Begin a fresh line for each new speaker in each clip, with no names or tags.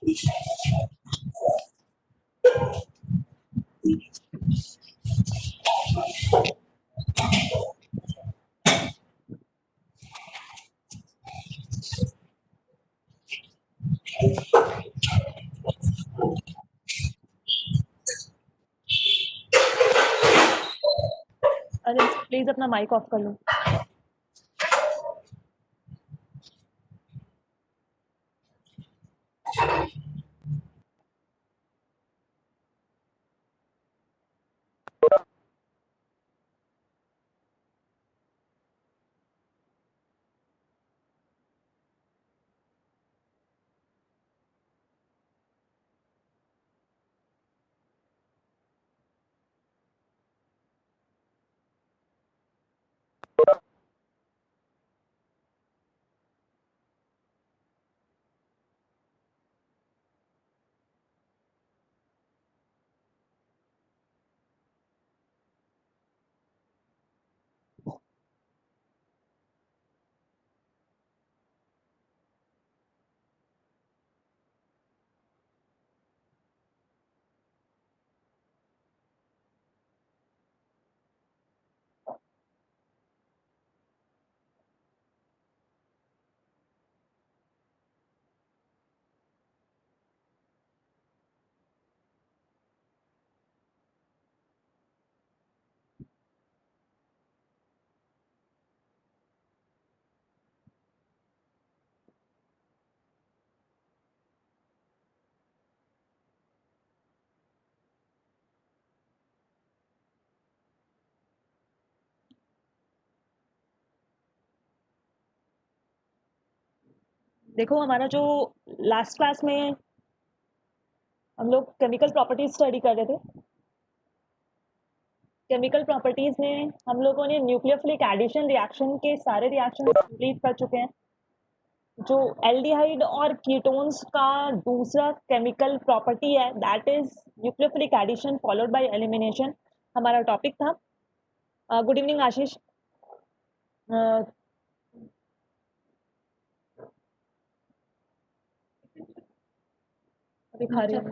अरे प्लीज अपना mic off कर लो। देखो हमारा जो लास्ट क्लास में हम लोग केमिकल प्रॉपर्टीज स्टडी कर रहे थे। केमिकल प्रॉपर्टीज में हम लोगों ने न्यूक्लियोफिलिक एडिशन रिएक्शन के सारे रिएक्शन कंप्लीट कर चुके हैं। जो एल्डिहाइड और कीटोन्स का दूसरा केमिकल प्रॉपर्टी है that is nucleophilic addition followed by elimination हमारा टॉपिक था। Good evening Ashish. अभी खा रही हूँ।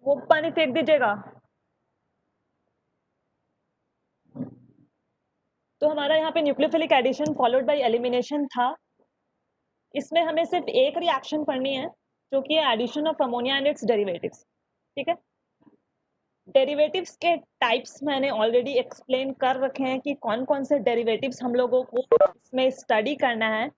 वो पानी फेंक दीजिएगा। तो हमारा यहाँ पे nucleophilic addition followed by elimination था। इसमें हमें सिर्फ एक रिएक्शन पढ़नी है जो कि है addition of ammonia and its derivatives. ठीक है, डेरिवेटिव्स के टाइप्स मैंने ऑलरेडी एक्सप्लेन कर रखे हैं कि कौन कौन से डेरिवेटिव्स हम लोगों को इसमें स्टडी करना है।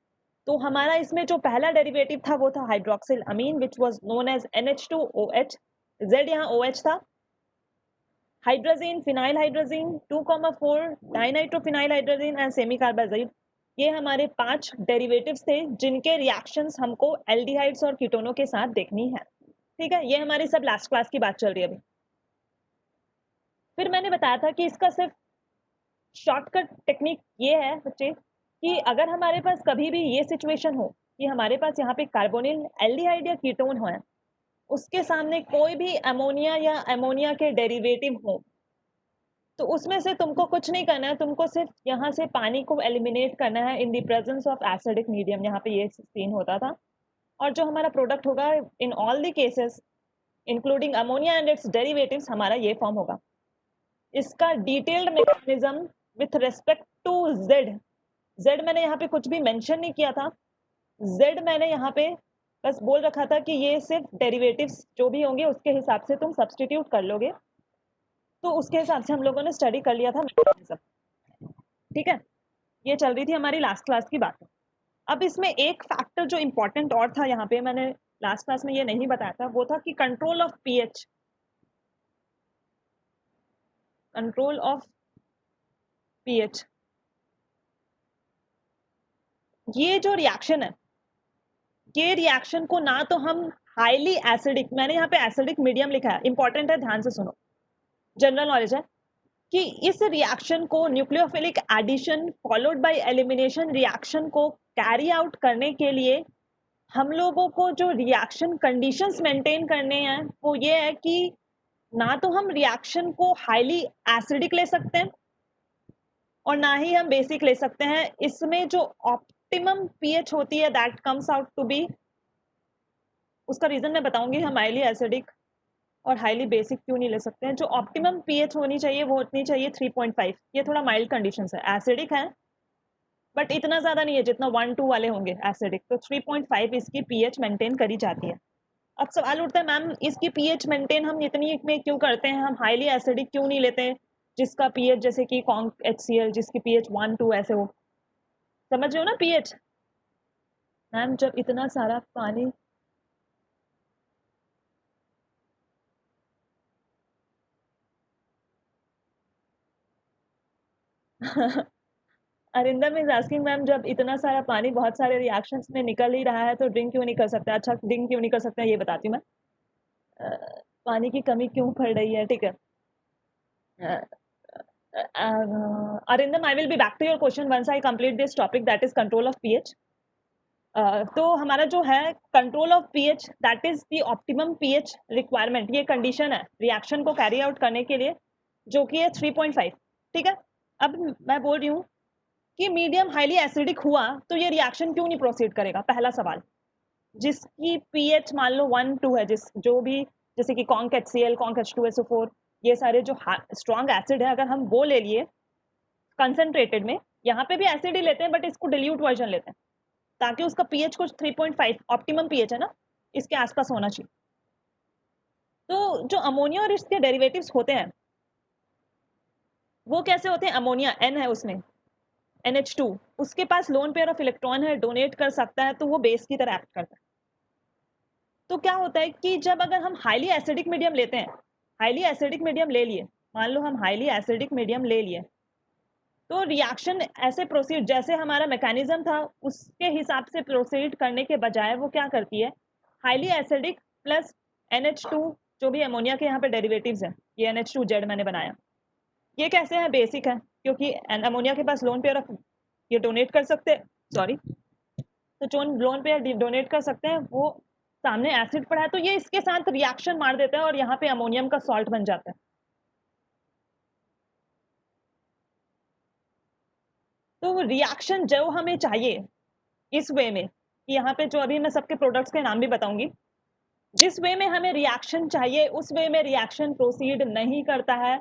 तो हमारा इसमें जो पहला डेरिवेटिव था वो था hydroxyl amine which was known as NH2OH। Z यहाँ OH था। Hydrazine, phenyl hydrazine, 2,4 dinitrophenyl hydrazine and semicarbazide, ये हमारे 5 डेरिवेटिव्स थे जिनके रिएक्शंस हमको एल्डिहाइड्स और कीटोनों के साथ देखनी है। ठीक है, ये हमारी सब लास्ट क्लास की बात चल रही है अभी। फिर मैंने बताया था कि इसका सिर्फ शॉर्टकट टेक्निक ये है बच्चे कि अगर हमारे पास कभी भी ये सिचुएशन हो कि हमारे पास यहाँ पे कार्बोनिल एल्डिहाइड या कीटोन हो, उसके सामने कोई भी अमोनिया या अमोनिया के डेरिवेटिव हो, तो उसमें से तुमको कुछ नहीं करना है, तुमको सिर्फ यहाँ से पानी को एलिमिनेट करना है इन the presence of acidic medium. यहाँ पे ये सीन होता था। और जो हमारा प्रोडक्ट होगा in all the cases including ammonia and its derivatives हमारा ये फॉर्म होगा। इसका detailed mechanism with respect to Z, Z मैंने यहाँ पे कुछ भी मेंशन नहीं किया था। जेड मैंने यहाँ पे बस बोल रखा था कि ये सिर्फ डेरिवेटिव्स जो भी होंगे उसके हिसाब से तुम सब्सटीट्यूट कर लोगे। तो उसके हिसाब से हम लोगों ने स्टडी कर लिया था मैकेनिज्म। ठीक है, ये चल रही थी हमारी लास्ट क्लास की बात। अब इसमें एक फैक्टर जो इंपॉर्टेंट और था यहाँ पे, मैंने लास्ट क्लास में ये नहीं बताया था, वो था कि control of pH. Control of pH, ये जो रिएक्शन है, ये रिएक्शन को ना तो हम हाईली एसिडिक, मैंने यहाँ पे एसिडिक मीडियम लिखा है, इंपॉर्टेंट है, ध्यान से सुनो, जनरल नॉलेज है कि इस रिएक्शन को nucleophilic addition followed by elimination reaction को कैरी आउट करने के लिए हम लोगों को जो रिएक्शन कंडीशंस मेंटेन करने हैं वो ये है कि ना तो हम रिएक्शन को हाईली एसिडिक ले सकते हैं और ना ही हम बेसिक ले सकते हैं। इसमें जो ऑप्टिमम पीएच होती है that comes out to be, उसका रीजन मैं बताऊंगी हम हाईली एसिडिक और हाईली बेसिक क्यों नहीं ले सकते हैं। जो ऑप्टिमम पीएच होनी चाहिए वो होनी चाहिए 3.5। ये थोड़ा माइल्ड कंडीशन है, एसिडिक है बट इतना ज़्यादा नहीं है जितना 1-2 वाले होंगे एसिडिक, तो 3.5 इसकी पीएच मेंटेन करी जाती है। अब सवाल उठता है मैम इसकी पीएच मेंटेन हम इतनी में क्यों करते हैं, हम हाईली एसिडिक क्यों नहीं लेते हैं जिसका पीएच जैसे कि कॉन्क HCl जिसकी पीएच 1-2 ऐसे हो, समझ रहे हो ना पीएच। मैम जब इतना सारा पानी अरिंदम इज आस्किंग मैम जब इतना सारा पानी बहुत सारे रिएक्शंस में निकल ही रहा है तो ड्रिंक क्यों नहीं कर सकते। अच्छा ड्रिंक क्यों नहीं कर सकते ये बताती हूँ मैं। पानी की कमी क्यों पड़ रही है, ठीक है। Arindam, I will be back to your question once I complete this topic that is control of pH. तो हमारा जो है control of pH that is the optimum pH requirement, ये कंडीशन है रिएक्शन को कैरी आउट करने के लिए जो कि है 3.5, ठीक है। अब मैं बोल रही हूँ कि मीडियम हाईली एसिडिक हुआ तो ये रिएक्शन क्यों नहीं प्रोसीड करेगा, पहला सवाल। जिसकी पीएच मान लो 1-2 है, जिस जो भी जैसे कि कॉन्क HCl कॉन्क H2SO4 ये सारे जो स्ट्रॉन्ग एसिड है अगर हम वो ले लिए कंसनट्रेटेड में, यहाँ पे भी एसिड ही लेते हैं बट इसको डिल्यूट वर्जन लेते हैं ताकि उसका पीएच कुछ 3.5 ऑप्टिमम पीएच है ना इसके आसपास होना चाहिए। तो जो अमोनिया और इसके डेरिवेटिव्स होते हैं वो कैसे होते हैं, अमोनिया N है उसमें NH2, उसके पास लोन पेयर ऑफ इलेक्ट्रॉन है, डोनेट कर सकता है तो वो बेस की तरह एक्ट करता है। तो क्या होता है कि जब अगर हम हाईली एसिडिक मीडियम लेते हैं, हाईली एसिडिक मीडियम ले लिए, मान लो हम हाईली एसिडिक मीडियम ले लिए तो रिएक्शन ऐसे प्रोसीड जैसे हमारा मैकेनिज्म था उसके हिसाब से प्रोसीड करने के बजाय वो क्या करती है, हाईली एसिडिक प्लस NH2 जो भी अमोनिया के यहाँ पे डेरिवेटिव्स हैं, ये NH2Z मैंने बनाया, ये कैसे हैं, बेसिक है क्योंकि अमोनिया के पास लोन पेयर ऑफ ये डोनेट कर सकते हैं, सॉरी, तो जो लोन पेयर डोनेट कर सकते हैं वो सामने एसिड पड़ा है तो ये इसके साथ रिएक्शन मार देता है और यहाँ पे अमोनियम का सॉल्ट बन जाता है। तो रिएक्शन जो हमें चाहिए इस वे में कि यहाँ पे जो अभी मैं सबके प्रोडक्ट्स के नाम भी बताऊंगी, जिस वे में हमें रिएक्शन चाहिए उस वे में रिएक्शन प्रोसीड नहीं करता है,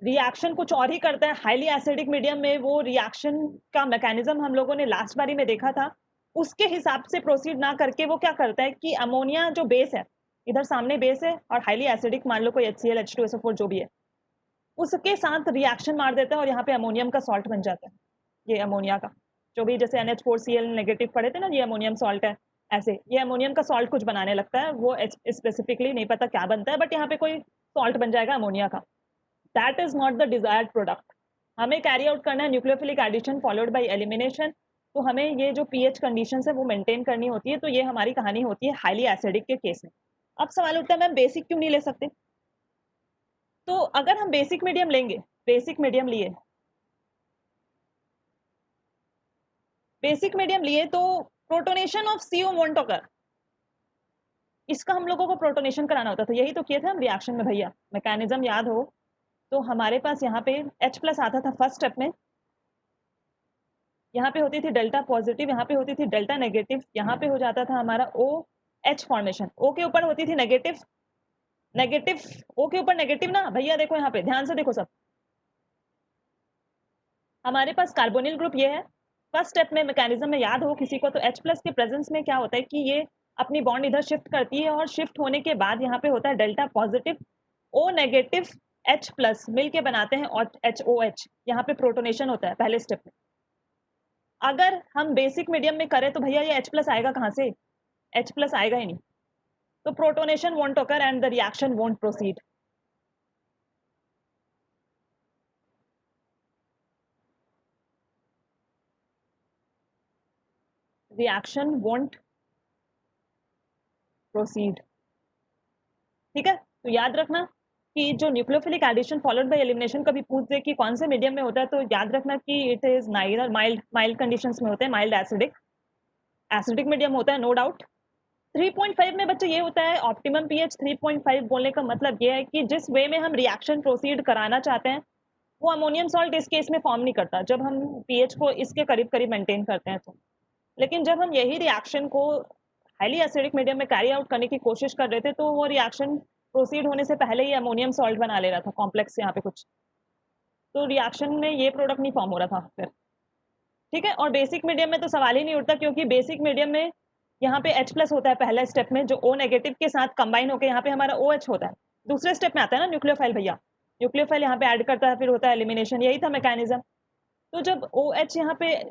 रिएक्शन कुछ और ही करता है। हाईली एसिडिक मीडियम में वो रिएक्शन का मैकेनिज्म हम लोगों ने लास्ट बारी में देखा था, उसके हिसाब से प्रोसीड ना करके वो क्या करता है कि अमोनिया जो बेस है, इधर सामने बेस है और हाईली एसिडिक मान लो कोई HCl H2SO4 जो भी है, उसके साथ रिएक्शन मार देता है और यहाँ पे अमोनियम का सॉल्ट बन जाता है। ये अमोनिया का जो भी जैसे NH4Cl नेगेटिव पढ़े थे ना, ये अमोनियम सॉल्ट है, ऐसे ये अमोनियम का सॉल्ट कुछ बनाने लगता है, वो स्पेसिफिकली नहीं पता क्या बनता है बट यहाँ पे कोई सॉल्ट बन जाएगा अमोनिया का। That is not the desired product. हमें कैरी आउट करना है nucleophilic addition followed by elimination, तो हमें ये जो पीएच कंडीशन है वो मेंटेन करनी होती है। तो ये हमारी कहानी होती है हाईली एसिडिक के केस में। अब सवाल उठता है मैम बेसिक क्यों नहीं ले सकते, तो अगर हम बेसिक मीडियम लेंगे, बेसिक मीडियम लिए, बेसिक मीडियम लिए तो protonation of CO won't occur, इसका हम लोगों को प्रोटोनेशन कराना होता था, यही तो किए थे हम रिएक्शन में भैया, मैकेनिज्म याद हो तो हमारे पास यहाँ पे H+ आता था फर्स्ट स्टेप में, यहाँ पे होती थी डेल्टा पॉजिटिव, यहाँ पे होती थी डेल्टा नेगेटिव, यहाँ पे हो जाता था हमारा OH फॉर्मेशन, O के ऊपर होती थी नेगेटिव, नेगेटिव O के ऊपर नेगेटिव ना भैया, देखो यहाँ पे ध्यान से देखो सब, हमारे पास कार्बोनिल ग्रुप ये है फर्स्ट स्टेप में, मैकेनिज्म में याद हो किसी को तो H+ के प्रेजेंस में क्या होता है कि ये अपनी बॉन्ड इधर शिफ्ट करती है और शिफ्ट होने के बाद यहाँ पे होता है delta positive O negative H+ मिलके बनाते हैं और HOH, यहाँ पे प्रोटोनेशन होता है पहले स्टेप में। अगर हम बेसिक मीडियम में करें तो भैया ये H+ आएगा कहाँ से, H+ आएगा ही नहीं, तो protonation won't occur and the reaction won't proceed. Reaction won't proceed, ठीक है। तो याद रखना कि जो nucleophilic addition followed by elimination कभी पूछ दे कि कौन से मीडियम में होता है तो याद रखना कि it is neither mild, mild conditions में होते हैं, माइल्ड एसिडिक, एसिडिक मीडियम होता है नो डाउट। 3.5 में बच्चे ये होता है ऑप्टिमम पीएच। 3.5 बोलने का मतलब ये है कि जिस वे में हम रिएक्शन प्रोसीड कराना चाहते हैं वो अमोनियम सॉल्ट इस केस में फॉर्म नहीं करता जब हम पीएच को इसके करीब करीब मेंटेन करते हैं तो लेकिन जब हम यही रिएक्शन को हाईली एसिडिक मीडियम में कैरी आउट करने की कोशिश कर रहे थे तो वो रिएक्शन प्रोसीड होने से पहले ही अमोनियम सॉल्ट बना ले रहा था कॉम्प्लेक्स यहाँ पे कुछ, तो रिएक्शन में ये प्रोडक्ट नहीं फॉर्म हो रहा था फिर। ठीक है, और बेसिक मीडियम में तो सवाल ही नहीं उठता, क्योंकि बेसिक मीडियम में यहाँ पे H प्लस होता है पहले स्टेप में, जो O नेगेटिव के साथ कंबाइन होकर यहाँ पे हमारा OH होता है। दूसरे स्टेप में आता है ना न्यूक्लियोफाइल भैया, न्यूक्लियोफाइल यहाँ पे ऐड करता है, फिर होता है एलिमिनेशन, यही था मैकेनिज्म। तो जब OH यहाँ पे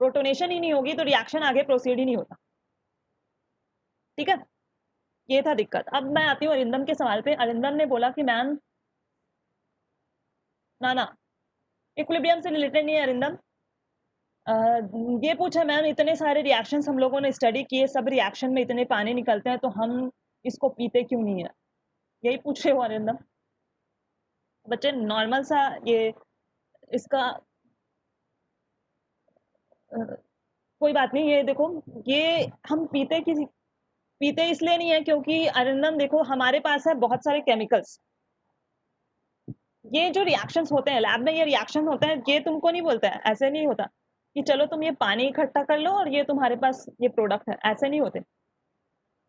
प्रोटोनेशन ही नहीं होगी तो रिएक्शन आगे प्रोसीड ही नहीं होता। ठीक है, ये था दिक्कत। अब मैं आती हूँ अरिंदम के सवाल पे। अरिंदम ने बोला कि मैम ना इक्विलिब्रियम से रिलेटेड नहीं है अरिंदम। ये पूछा मैम, इतने सारे रिएक्शंस हम लोगों ने स्टडी किए, सब रिएक्शन में इतने पानी निकलते हैं तो हम इसको पीते क्यों नहीं है, यही पूछ रहे हो अरिंदम। बच्चे नॉर्मल सा ये इसका कोई बात नहीं, ये देखो, ये हम पीते इसलिए नहीं है क्योंकि अरिंदम देखो हमारे पास है बहुत सारे केमिकल्स। ये जो रिएक्शंस होते हैं लैब में, ये रिएक्शन होते हैं, ये तुमको नहीं बोलता है, ऐसे नहीं होता कि चलो तुम ये पानी इकट्ठा कर लो और ये तुम्हारे पास ये प्रोडक्ट है, ऐसे नहीं होते।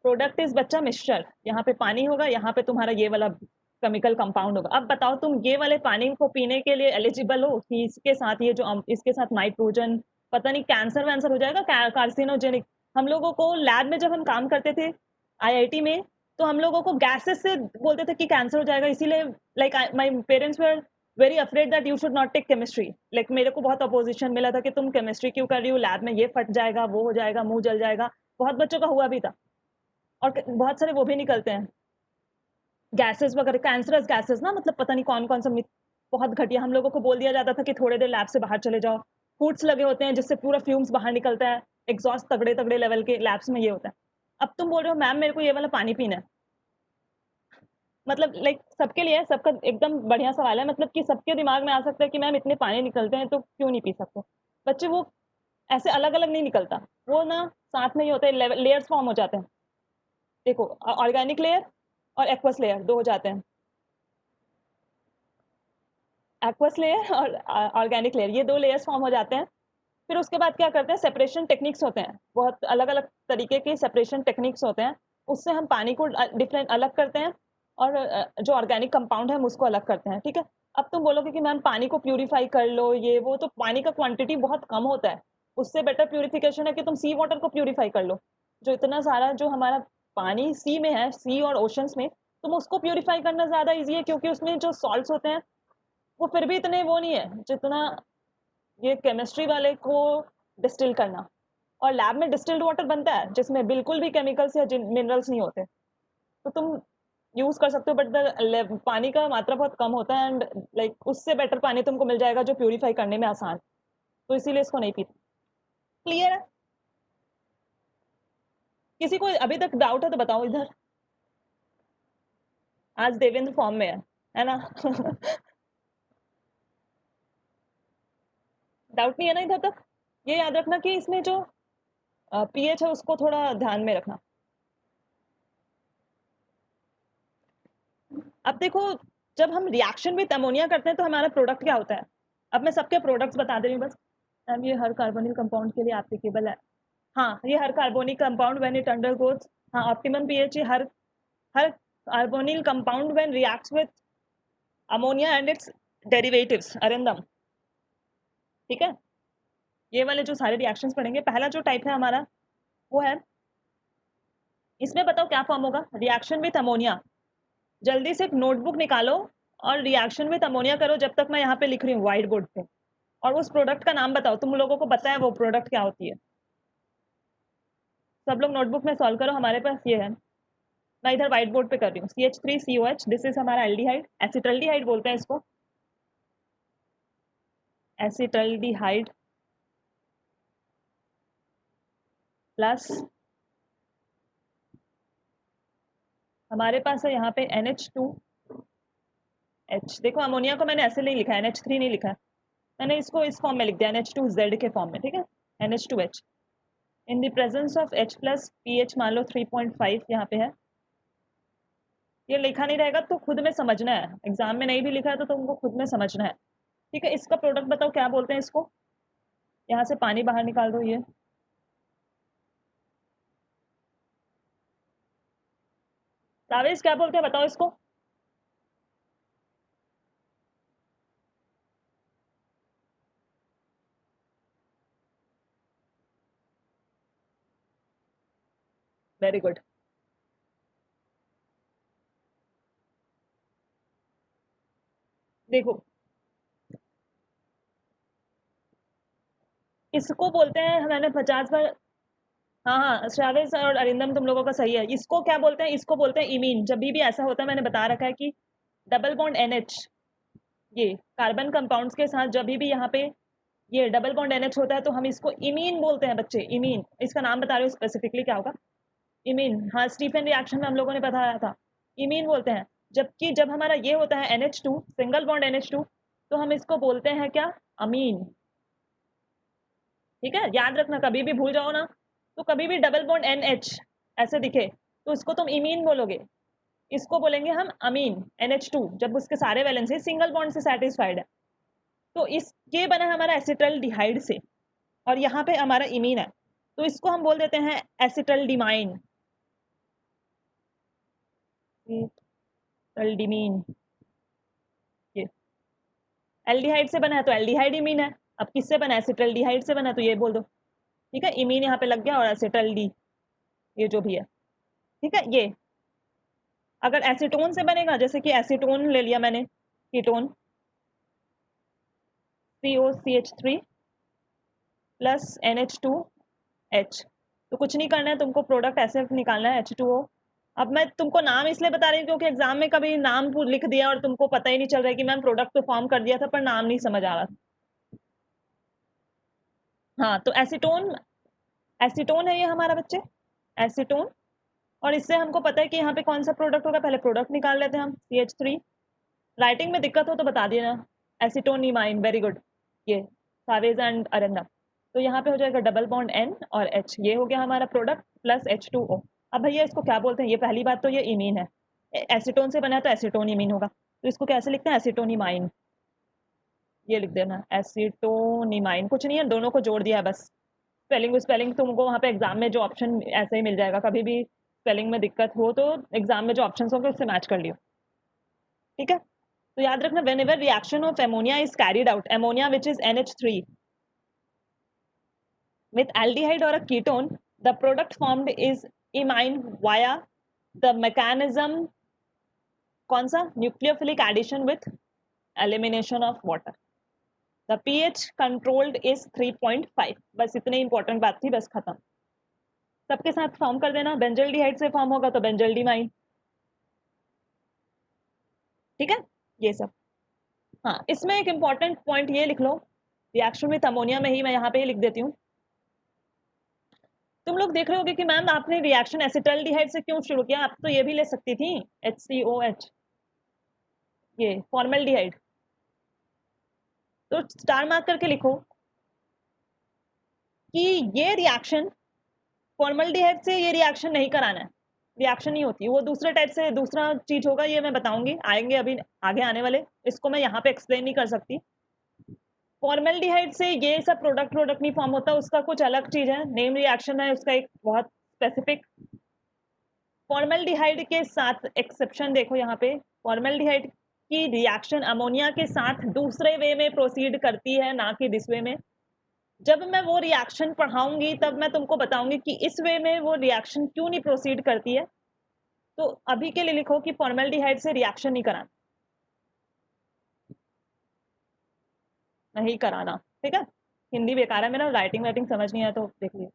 प्रोडक्ट इज बच्चा मिक्सचर, यहाँ पे पानी होगा, यहाँ पे तुम्हारा ये वाला केमिकल कंपाउंड होगा। अब बताओ तुम ये वाले पानी को पीने के लिए एलिजिबल हो कि इसके साथ ये जो इसके साथ नाइट्रोजन, पता नहीं कैंसर वैंसर हो जाएगा, कार्सिनोजेनिक। हम लोगों को लैब में जब हम काम करते थे आईआईटी में, तो हम लोगों को गैसेस से बोलते थे कि कैंसर हो जाएगा, इसीलिए like my parents were very afraid that you should not take chemistry. Like मेरे को बहुत अपोजिशन मिला था कि तुम केमिस्ट्री क्यों कर रही हो, लैब में ये फट जाएगा, वो हो जाएगा, मुंह जल जाएगा। बहुत बच्चों का हुआ भी था, और बहुत सारे वो भी निकलते हैं गैसेस वगैरह, कैंसरस गैसेस ना, मतलब पता नहीं कौन कौन सा बहुत घटिया। हम लोगों को बोल दिया जाता था कि थोड़े देर लैब से बाहर चले जाओ, फूड्स लगे होते हैं जिससे पूरा फ्यूम्स बाहर निकलता है, एग्जॉस्ट तगड़े तगड़े लेवल के लैब्स में ये होता है। अब तुम बोल रहे हो मैम मेरे को ये वाला पानी पीना है, मतलब लाइक सबके लिए सबका एकदम बढ़िया सवाल है, मतलब कि सबके दिमाग में आ सकता है कि मैम इतने पानी निकलते हैं तो क्यों नहीं पी सकते। बच्चे वो ऐसे अलग अलग नहीं निकलता, वो ना साथ में ही होते हैं, लेयर्स फॉर्म हो जाते हैं। देखो ऑर्गेनिक लेयर और एक्वस लेयर दो हो जाते हैं, एक्वस लेयर और ऑर्गेनिक लेयर, ये दो लेयर्स फॉर्म हो जाते हैं। फिर उसके बाद क्या करते हैं, सेपरेशन टेक्निक्स होते हैं, बहुत अलग अलग तरीके के सेपरेशन टेक्निक्स होते हैं, उससे हम पानी को डिफरेंट अलग करते हैं, और जो ऑर्गेनिक कंपाउंड है हम उसको अलग करते हैं। ठीक है, अब तुम बोलोगे कि मैम पानी को प्यूरिफाई कर लो, ये वो, तो पानी का क्वांटिटी बहुत कम होता है, उससे बेटर प्यूरिफिकेशन है कि तुम सी वाटर को प्यूरिफाई कर लो। जो इतना सारा जो हमारा पानी सी में है, सी और ओशंस में, तुम उसको प्यूरिफाई करना ज़्यादा ईजी है, क्योंकि उसमें जो सॉल्ट्स होते हैं वो फिर भी इतने वो नहीं है जितना ये केमिस्ट्री वाले को डिस्टिल करना। और लैब में डिस्टिल्ड वाटर बनता है जिसमें बिल्कुल भी केमिकल्स या मिनरल्स नहीं होते, तो तुम यूज कर सकते हो, बट पानी का मात्रा बहुत कम होता है, एंड लाइक उससे बेटर पानी तुमको मिल जाएगा जो प्यूरिफाई करने में आसान, तो इसीलिए इसको नहीं पीते। क्लियर है? किसी को अभी तक डाउट है तो बताओ इधर। आज देवेंद्र फॉर्म में है ना? डाउट नहीं है ना इधर तक? ये याद रखना कि इसमें जो पीएच है उसको थोड़ा ध्यान में रखना। अब देखो, जब हम रिएक्शन विद अमोनिया करते हैं तो हमारा प्रोडक्ट क्या होता है। अब मैं सबके प्रोडक्ट्स बता दे रही हूँ बस। मैम ये हर कार्बोनिल कंपाउंड के लिए एप्लीकेबल है। हाँ, ये हर carbonic compound when it undergoes, हाँ, ऑप्टिमम पीएच, हर हर carbonyl compound when reacts with ammonia and its derivatives, Arindam. ठीक है, ये वाले जो सारे रिएक्शंस पढ़ेंगे, पहला जो टाइप है हमारा वो है, इसमें बताओ क्या फॉर्म होगा, रिएक्शन विथ अमोनिया। जल्दी से एक नोटबुक निकालो और रिएक्शन विथ अमोनिया करो, जब तक मैं यहाँ पे लिख रही हूँ व्हाइट बोर्ड पे, और उस प्रोडक्ट का नाम बताओ, तुम लोगों को पता है वो प्रोडक्ट क्या होती है। सब लोग नोटबुक में सॉल्व करो, हमारे पास ये है, मैं इधर व्हाइट बोर्ड पे कर रही हूँ, CH3COH, दिस इज हमारा एल्डिहाइड, एसिटल्डिहाइड बोलते हैं इसको, एसिटल्डिहाइड प्लस हमारे पास है यहाँ पे NH2H। देखो अमोनिया को मैंने ऐसे नहीं लिखा है, NH3 नहीं लिखा है, मैंने इसको इस फॉर्म में लिख दिया, NH2Z के फॉर्म में। ठीक है, NH2H in the presence of H plus, pH मान लो 3.5 यहाँ पे है। ये लिखा नहीं रहेगा तो खुद में समझना है, एग्जाम में नहीं भी लिखा है तो तुमको खुद में समझना है। ठीक है, इसका प्रोडक्ट बताओ क्या बोलते हैं इसको, यहाँ से पानी बाहर निकाल दो, ये सावेज क्या बोलते हैं बताओ इसको? Very good. देखो इसको बोलते हैं, मैंने 50 बार। हाँ हाँ, श्रावेज और अरिंदम तुम लोगों का सही है। इसको क्या बोलते हैं? इसको बोलते हैं इमीन। जब भी ऐसा होता है, मैंने बता रखा है कि डबल बॉन्ड NH, ये कार्बन कंपाउंड्स के साथ जब भी यहाँ पे ये डबल बॉन्ड NH होता है तो हम इसको इमीन बोलते हैं बच्चे। इमीन, इसका नाम बता रहे हो स्पेसिफिकली क्या होगा? इमीन। हाँ, स्टीफन रिएक्शन में हम लोगों ने बताया था, इमीन बोलते हैं। जबकि जब हमारा ये होता है NH2, सिंगल बॉन्ड NH2, तो हम इसको बोलते हैं क्या? अमीन। ठीक है, याद रखना, कभी भी भूल जाओ ना तो कभी भी डबल बॉन्ड NH ऐसे दिखे तो इसको तुम इमीन बोलोगे, इसको बोलेंगे हम अमीन। NH2 जब उसके सारे वैलेंसी सिंगल बॉन्ड से सेटिस्फाइड है, तो इस ये बना है हमारा एसिटल्डिहाइड से, और यहाँ पे हमारा इमीन है, तो इसको हम बोल देते हैं एसिटल्डिमाइन। एसिटल्डिमीन, ये एल्डिहाइड से बना है तो एल्डिहाइड इमीन है। अब किससे बना है? एसिटल्डिहाइड से बना है, तो ये बोल दो। ठीक है, इमीन यहाँ पे लग गया, और एसिटल्डी ये जो भी है। ठीक है, ये अगर एसीटोन से बनेगा, जैसे कि एसीटोन ले लिया मैंने, कीटोन COCH3 प्लस NH2H, तो कुछ नहीं करना है तुमको, प्रोडक्ट ऐसे निकालना है H2O। अब मैं तुमको नाम इसलिए बता रही हूँ क्योंकि एग्जाम में कभी नाम लिख दिया और तुमको पता ही नहीं चल रहा है कि मैम प्रोडक्ट तो फॉर्म कर दिया था पर नाम नहीं समझ आ रहा। हाँ, तो एसीटोन, एसीटोन है ये हमारा बच्चे, एसीटोन। और इससे हमको पता है कि यहाँ पे कौन सा प्रोडक्ट होगा, पहले प्रोडक्ट निकाल लेते हैं हम, CH3। राइटिंग में दिक्कत हो तो बता देना। एसिटोनिमाइन, वेरी गुड। ये सावेज एंड अरेंडम। तो यहाँ पे हो जाएगा डबल बॉन्ड N और H, ये हो गया हमारा प्रोडक्ट प्लस H2O। अब भैया इसको क्या बोलते हैं? ये पहली बात तो ये इमीन है, एसीटोन से बना है तो एसीटोन इमीन होगा, तो इसको कैसे लिखते हैं? एसिटोनिमाइन, ये लिख देना एसिटोनिमाइन। कुछ नहीं है, दोनों को जोड़ दिया है बस। स्पेलिंग स्पेलिंग तुमको वहाँ पे एग्जाम में जो ऑप्शन ऐसे ही मिल जाएगा, कभी भी स्पेलिंग में दिक्कत हो तो एग्जाम में जो ऑप्शन होंगे उससे मैच कर लियो। ठीक है, तो याद रखना, whenever reaction of ammonia is carried out, ammonia which is NH3 with aldehyde or a ketone, the product formed is imine via the mechanism, कौन सा? nucleophilic addition with elimination of water. The pH controlled is 3.5। बस इतने important बात थी, बस खत्म। सबके साथ फॉर्म कर देना, बेंजल्डिहाइड से फॉर्म होगा तो बेंजल्डिमाइन। ठीक है, ये सब। हाँ, इसमें एक इंपॉर्टेंट पॉइंट ये लिख लो, रिएक्शन विथ अमोनिया में ही मैं यहाँ पे ही लिख देती हूँ। तुम लोग देख रहे होगे कि मैम आपने रिएक्शन एसिटल्डिहाइड से क्यों शुरू किया? आप तो ये भी ले सकती थी, HCOH, ये फॉर्मल्डिहाइड। तो स्टार मार्क करके लिखो कि ये रिएक्शन फॉर्मल्डिहाइड से ये रिएक्शन नहीं कराना है, रिएक्शन नहीं होती, वो दूसरे टाइप से दूसरा चीज होगा, ये मैं बताऊंगी, आएंगे अभी आगे आने वाले, इसको मैं यहाँ पे एक्सप्लेन नहीं कर सकती। फॉर्मल्डिहाइड से ये सब प्रोडक्ट प्रोडक्ट नहीं फॉर्म होता, उसका कुछ अलग चीज है, नेम रिएक्शन है उसका एक बहुत स्पेसिफिक। फॉर्मल्डिहाइड के साथ एक्सेप्शन देखो यहाँ पे, फॉर्मल्डिहाइड की रिएक्शन अमोनिया के साथ दूसरे वे में प्रोसीड करती है, ना कि दिस वे में। जब मैं वो रिएक्शन पढ़ाऊंगी तब मैं तुमको बताऊंगी कि इस वे में वो रिएक्शन क्यों नहीं प्रोसीड करती है। तो अभी के लिए लिखो कि फॉर्मल्डिहाइड से रिएक्शन नहीं कराना, नहीं कराना। ठीक है, हिंदी बेकार है मेरा, राइटिंग वाइटिंग समझ नहीं आया तो देख लियो।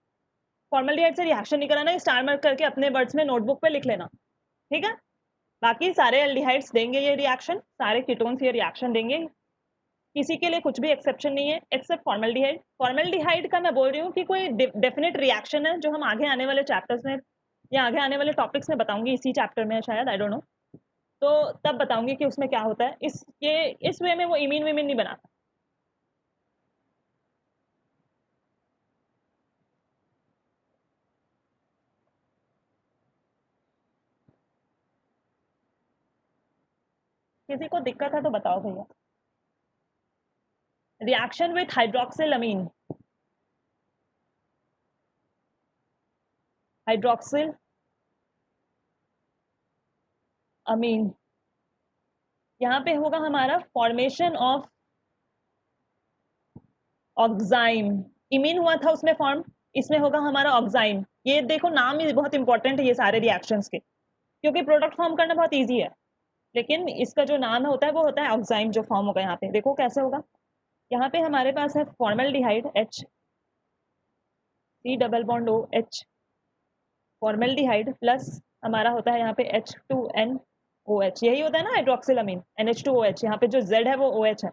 फॉर्मल्डिहाइड से रिएक्शन नहीं कराना, स्टार मार्क करके अपने वर्ड्स में नोटबुक पे लिख लेना। ठीक है, बाकी सारे एल्डिहाइड्स देंगे ये रिएक्शन, सारे कीटोन्स ये रिएक्शन देंगे, किसी के लिए कुछ भी एक्सेप्शन नहीं है एक्सेप्ट फॉर्मल्डिहाइड। फॉर्मल्डिहाइड का मैं बोल रही हूँ कि कोई डेफिनेट रिएक्शन है जो हम आगे आने वाले चैप्टर्स में या आगे आने वाले टॉपिक्स में बताऊंगी, इसी चैप्टर में शायद, आई डोंट नो, तो तब बताऊंगी कि उसमें क्या होता है। इस वे में वो इमीन विमीन नहीं बनाता। किसी को दिक्कत है तो बताओ भैया। Reaction with hydroxyl amine, hydroxyl amine, यहाँ पे होगा हमारा फॉर्मेशन ऑफ ऑक्साइम। इमीन हुआ था उसमें फॉर्म, इसमें होगा हमारा ऑक्साइम। ये देखो नाम ही बहुत इंपॉर्टेंट है ये सारे रिएक्शंस के, क्योंकि प्रोडक्ट फॉर्म करना बहुत ईजी है, लेकिन इसका जो नाम होता है वो होता है ऑक्साइम जो फॉर्म होगा यहाँ पे। देखो कैसे होगा, यहाँ पे हमारे पास है formaldehyde H, C double bond O H, formaldehyde plus हमारा होता है यहाँ पे H2NOH, यही होता है ना हाइड्रोक्सिल NH2OH, यहाँ पे जो Z है वो OH है।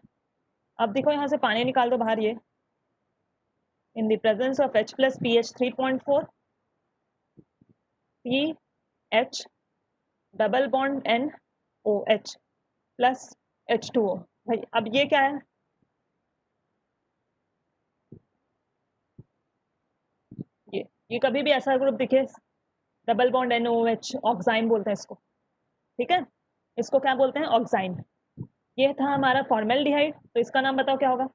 अब देखो यहाँ से पानी निकाल दो बाहर, ये in the presence of H plus pH 3.4, CH double bond NOH plus H2O। भाई अब ये क्या है, ये कभी भी ऐसा ग्रुप दिखे डबल बॉन्ड NOH, ऑक्साइन बोलते हैं इसको, ठीक है, इसको क्या बोलते हैं, ऑक्साइन। ये था हमारा फॉर्मल्डिहाइड, तो इसका नाम बताओ क्या होगा,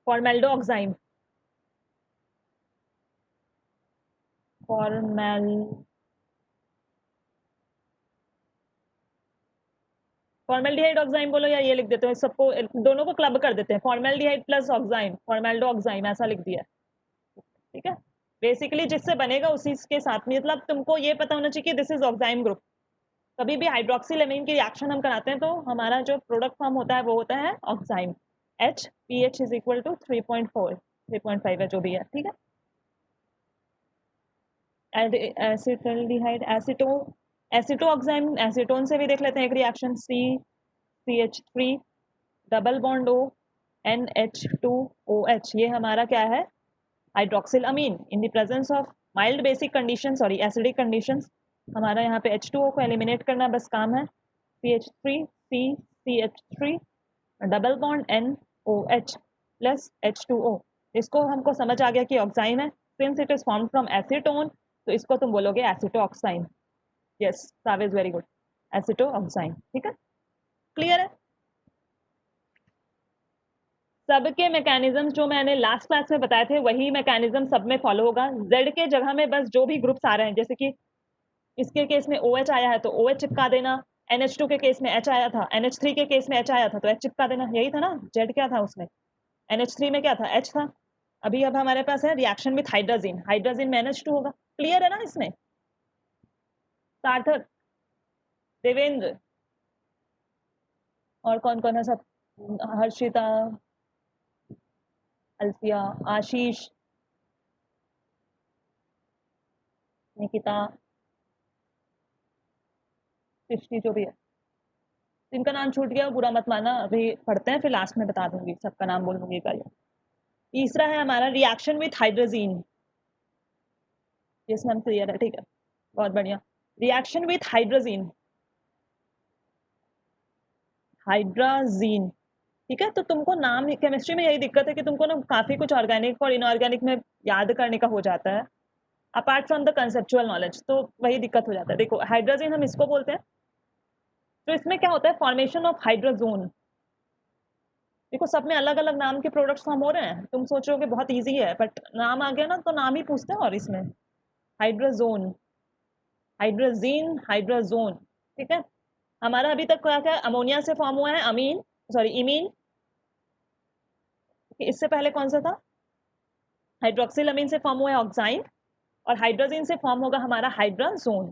फॉर्मेल्डो ऑक्साइन, फॉर्मेल फॉर्मेल्डिहाइड ऑक्साइन बोलो, या ये लिख देते हैं सबको, दोनों को क्लब कर देते हैं, फॉर्मेल्डिहाइड प्लस ऑक्साइन, फॉर्मेल्डो ऑक्साइन ऐसा लिख दिया, ठीक है। बेसिकली जिससे बनेगा उसी के साथ में, मतलब तुमको ये पता होना चाहिए कि दिस इज ऑक्साइम ग्रुप। कभी भी हाइड्रोक्सिल अमीन की रिएक्शन हम कराते हैं तो हमारा जो प्रोडक्ट फॉर्म होता है वो होता है oxime. H pH is equal to 3.4 3.5 है जो भी है, ठीक है। एसिटल्डिहाइड एसिटो ऑक्साइम, एसीटोन से भी देख लेते हैं एक reaction, CH3 double bond O NH2OH, ये हमारा क्या है, hydroxyl amine. In the presence of mild basic condition, sorry acidic conditions, हमारा यहाँ पे H2O को एलिमिनेट करना बस काम है, CH3 double bond NOH plus H2O। इसको हमको समझ आ गया कि ऑक्साइन है, since it is form from acetone, तो इसको तुम बोलोगे एसिटो ऑक्साइन। यस, सावेज वेरी गुड, एसिटो ऑक्साइन, ठीक है, क्लियर है। सबके मैकेनिज्म जो मैंने लास्ट क्लास में बताए थे वही मैकेनिज्म सब में फॉलो होगा। Z के जगह में बस जो भी ग्रुप्स आ रहे हैं, जैसे कि इसके केस में OH आया है तो OH चिपका देना, NH2 के केस में H आया था, NH3 के केस में H आया था तो H चिपका देना, यही था ना। Z क्या था उसमें, NH3 में क्या था, H था। अभी अब हमारे पास है रिएक्शन विथ हाइड्रोजन, हाइड्रोजन में NH2 होगा, क्लियर है ना इसमें। सार्थक, देवेंद्र, और कौन कौन है सब, हर्षिता, अल्फिया, आशीष, निकिता, सृष्टि, जो भी है, जिनका नाम छूट गया बुरा मत माना, अभी पढ़ते हैं फिर लास्ट में बता दूंगी, सबका नाम बोल दूंगी का। तीसरा है हमारा रिएक्शन विथ हाइड्रोजीन, जिसमें हम क्लियर है, ठीक है, बहुत बढ़िया। रिएक्शन विथ हाइड्रोजीन, हाइड्राजीन, ठीक है। तो तुमको नाम, केमिस्ट्री में यही दिक्कत है कि तुमको ना काफी कुछ ऑर्गेनिक और इनऑर्गेनिक में याद करने का हो जाता है, apart from the conceptual knowledge, तो वही दिक्कत हो जाता है। देखो हाइड्रोजीन हम इसको बोलते हैं, तो इसमें क्या होता है, फॉर्मेशन ऑफ हाइड्रोजोन। देखो सब में अलग अलग नाम के प्रोडक्ट्स फॉर्म हो रहे हैं, तुम सोचोगे बहुत इजी है, बट नाम आ गया ना तो नाम ही पूछते हैं। और इसमें हाइड्रोजोन, हाइड्रोजीन, हाइड्रोजोन, ठीक है। हमारा अभी तक क्या क्या अमोनिया से फॉर्म हुआ है अमीन, सॉरी इमीन, इससे पहले कौन सा था, हाइड्रोक्सिल अमीन से फॉर्म हुआ है ऑक्साइन, और हाइड्रोजीन से फॉर्म होगा हमारा हाइड्रोजोन,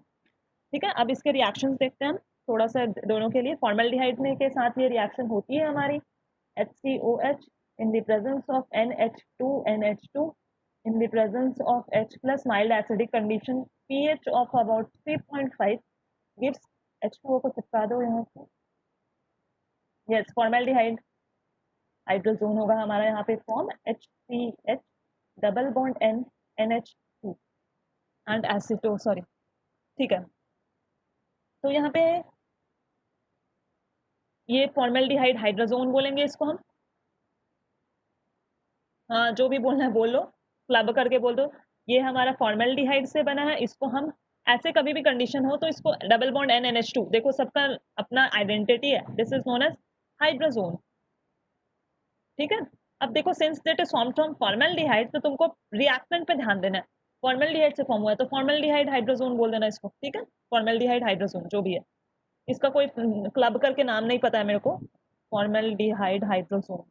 ठीक है। अब इसके रिएक्शंस देखते हैं हम थोड़ा सा दोनों के लिए। फॉर्मल्डिहाइड में के साथ ये रिएक्शन होती है हमारी, HCOH in the presence of NH2NH2 in the presence of H plus mild acidic condition, pH of about 3.5 gives H2O को चिपका दो यहाँ से, yes, फॉर्मल्डिहाइड हाइड्रोजोन होगा हमारा यहाँ पे form, HCH double bond N NH2 and एसिटो, sorry, ठीक है। तो यहाँ पे ये फॉर्मल्डिहाइड हाइड्रोजोन बोलेंगे इसको हम, हाँ जो भी बोलना है बोल लो, क्लब करके बोल दो। ये हमारा फॉर्मल्डिहाइड से बना है, इसको हम ऐसे कभी भी कंडीशन हो तो इसको डबल बॉन्ड NNH2, देखो सबका अपना आइडेंटिटी है, this is known as hydrazone, ठीक है। अब देखो since that is form from formaldehyde, तो तुमको रिएक्टेंट पे ध्यान देना है। फॉर्मल्डिहाइड से फॉर्म हुआ है, तो फॉर्मल्डिहाइड हाइड्रोजोन बोल देना इसको, ठीक है। फॉर्मल्डिहाइड हाइड्रोजोन जो भी है, इसका कोई क्लब करके नाम नहीं पता है मेरे को। Formaldehyde hydrazone,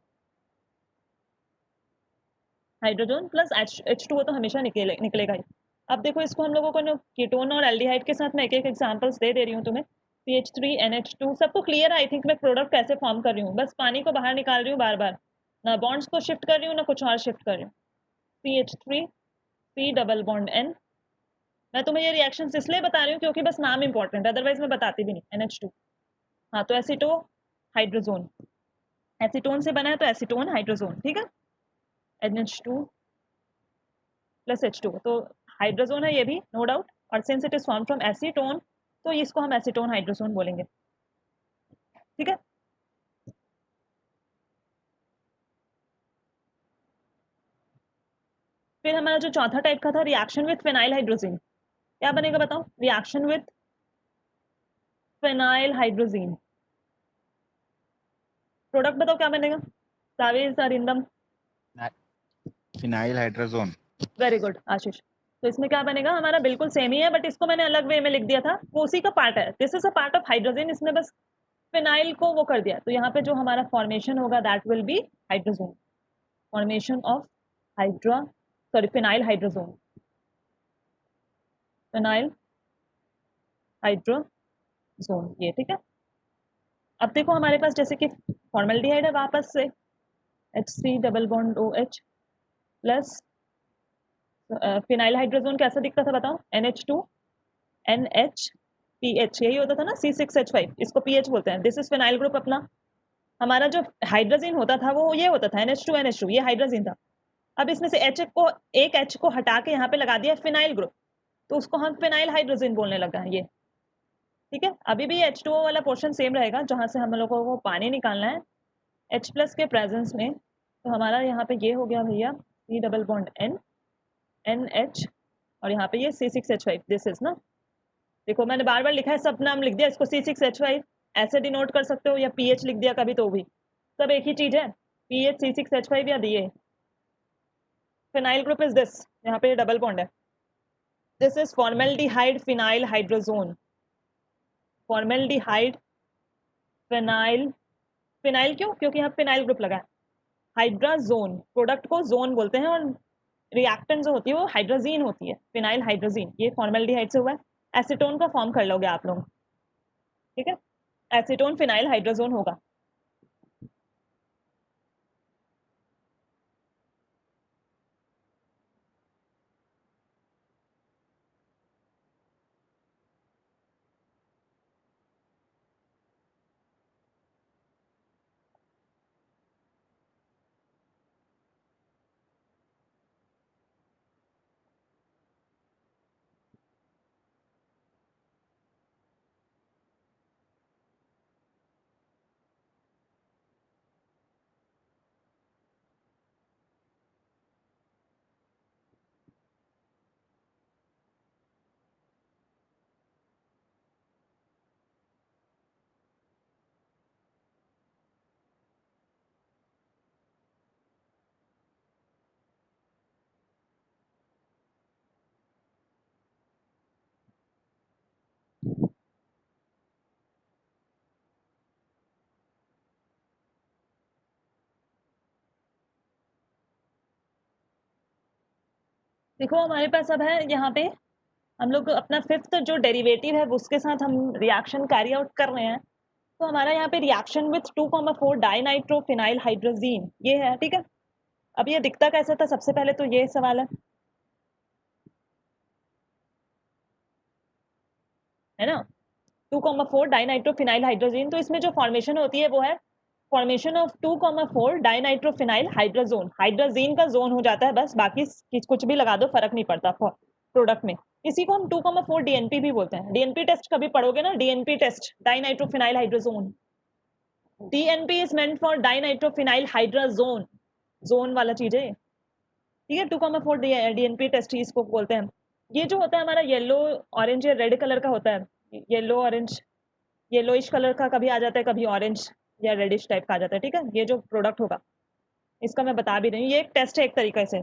hydrogen plus H2O तो हमेशा निकलेगा ही। अब देखो इसको हम लोगों को कीटोन और एल्डिहाइड के साथ मैं एक एक एग्जांपल्स दे रही हूँ तुम्हें। CH3 NH2 सबको क्लियर है आई थिंक मैं प्रोडक्ट कैसे फॉर्म कर रही हूँ, बस पानी को बाहर निकाल रही हूँ बार बार, ना बॉन्ड्स को शिफ्ट कर रही हूँ ना कुछ और शिफ्ट कर रही हूँ। CH3 C double bond N। मैं तुम्हें ये रिएक्शंस इसलिए बता रही हूँ क्योंकि बस नाम इंपॉर्टेंट है, अदरवाइज मैं बताती भी नहीं। NH2, हाँ तो एसीटो हाइड्रोजोन, एसीटोन से बना है तो एसीटोन हाइड्रोजोन, ठीक है। NH2 प्लस H2, तो हाइड्रोजोन है ये भी नो डाउट, और since it is form from acetone तो इसको हम एसीटोन हाइड्रोजोन बोलेंगे, ठीक है। फिर हमारा जो चौथा टाइप का था रिएक्शन विथ फिनाइल हाइड्रोजीन, क्या बनेगा बताओ? Reaction with phenyl hydrazine, product बताओ क्या बनेगा? साविज, Arindam?
Phenyl hydrazone.
Very good Ashish. तो इसमें क्या बनेगा हमारा? बिल्कुल सेम ही है, बट इसको मैंने अलग वे में लिख दिया था, वो उसी का पार्ट है, this is a part of hydrogen, इसमें बस फिनाइल को वो कर दिया, तो यहाँ पे जो हमारा फॉर्मेशन होगा that will be hydrazone, formation of hydra sorry phenyl hydrazone, phenyl hydrazone, ये ठीक है। अब देखो हमारे पास जैसे कि फॉर्मल्डिहाइड है, वापस से H3 double bond OH plus phenyl hydrazone कैसा दिखता था बताओ? NH2 NH यही होता था ना, C6H5, इसको PH बोलते हैं, दिस इज फिनाइल ग्रुप अपना। हमारा जो हाइड्रोजन होता था वो ये होता था NH2 NH2, ये हाइड्रोजन था। अब इसमें से एक H को हटा के यहाँ पे लगा दिया फिनाइल ग्रुप, तो उसको हम फिनाइल हाइड्रोजन बोलने लगा है ये, ठीक है। अभी भी H2O वाला पोर्शन सेम रहेगा, जहाँ से हम लोगों को पानी निकालना है H प्लस के प्रेजेंस में, तो हमारा यहाँ पे ये हो गया भैया C double bond N NH, और यहाँ पे ये C6H5, दिस इज ना, देखो मैंने बार बार लिखा है, सब नाम लिख दिया, इसको C6H5 ऐसे डिनोट कर सकते हो या PH लिख दिया कभी, तो भी सब एक ही चीज है, PH C6H5 या दिए। फिनाइल ग्रुप इज दिस, यहाँ पे डबल बॉन्ड है, this is formaldehyde phenyl hydrazone, formaldehyde phenyl, phenyl क्यों? क्योंकि यहाँ फिनाइल ग्रुप लगा है। हाइड्राजोन, प्रोडक्ट को जोन बोलते हैं, और रिएक्टेंट जो होती है वो हाइड्रोजीन होती है, फिनाइल हाइड्रोजीन, ये फॉर्मल्डिहाइड से हुआ है। एसीटोन का फॉर्म कर लोगे आप लोग, ठीक है, एसीटोन फिनाइल हाइड्रोजोन होगा। देखो हमारे पास अब है यहाँ पे, हम लोग अपना फिफ्थ जो डेरिवेटिव है उसके साथ हम रिएक्शन कैरी आउट कर रहे हैं, तो हमारा यहाँ पे रिएक्शन विथ 2,4 डाइनाइट्रोफिनाइल हाइड्रोजीन ये है, ठीक है। अब ये दिखता कैसे था, सबसे पहले तो ये सवाल है ना, 2,4 डाइनाइट्रोफिनाइल हाइड्रोजीन, तो इसमें जो फॉर्मेशन होती है वो है formation of 2,4 dinitrophenyl hydrazone, hydrazine का जोन हो जाता है बस, बाकी कुछ भी लगा दो फर्क नहीं पड़ता प्रोडक्ट में। इसी को हम 2,4 डीएनपी भी बोलते हैं, डीएनपी टेस्ट कभी पढ़ोगे ना, DNP test dinitrophenyl hydrazone, DNP is meant for dinitrophenyl hydrazone, zone वाला चीज है, ठीक है। 2,4 डीएनपी टेस्ट ही इसको बोलते हैं। ये जो होता है हमारा येलो ऑरेंज या रेड कलर का होता है, येलो ऑरेंज येलोइश कलर का कभी आ जाता है, कभी ऑरेंज या रेडिश टाइप का आ जाता है, ठीक है। ये जो प्रोडक्ट होगा इसका मैं बता भी रही हूँ, ये एक टेस्ट है एक तरीके से,